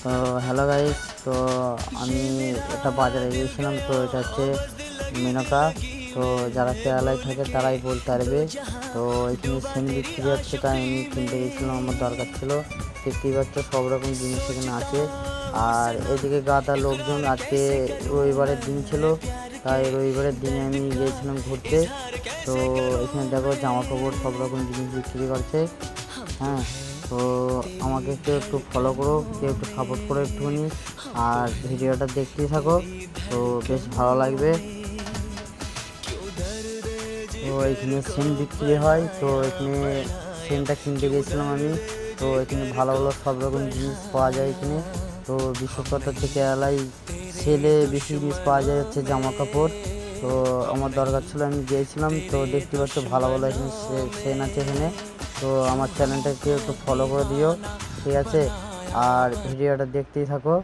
তো hello guys, তো আমি এটা বাজারে গিয়েছিলাম। তো এটা হচ্ছে মেনকা। তো যারা কেরালায় থাকে তারাই বলতে পারবে। তো এখানে সেম বিক্রি হচ্ছে, তাই আমি কিনতে গেছিলাম, আমার দরকার ছিল। দেখতেই পাচ্ছ সব রকম জিনিস এখানে আছে। আর এদিকে গাদা লোকজন, আজকে রবিবারের দিন ছিল, তাই রবিবারের দিনে আমি গিয়েছিলাম ঘুরতে। তো এখানে দেখো জামা কাপড় সব রকম জিনিস বিক্রি করছে। হ্যাঁ, তো আমাকে কেউ একটু ফলো করো, কেউ একটু সাপোর্ট করো একটুখানি, আর ভিডিওটা দেখতেই থাকো, তো বেশ ভালো লাগবে। তো এখানে সেন্ট বিক্রি হয়, তো এখানে সেন্টটা কিনতে গিয়েছিলাম আমি। তো এখানে ভালো ভালো সব রকম জিনিস পাওয়া যায় এখানে। তো বিশেষ কথা হচ্ছে কেরালায় সেলে বেশি জিনিস পাওয়া যায় হচ্ছে জামা কাপড়। তো আমার দরকার ছিল, আমি গিয়েছিলাম। তো দেখতে পাচ্ছ ভালো ভালো এখানে সেন আছে এখানে। তো আমার চ্যানেলটাকে একটু ফলো করে দিও, ঠিক আছে? আর ভিডিওটা দেখতেই থাকো।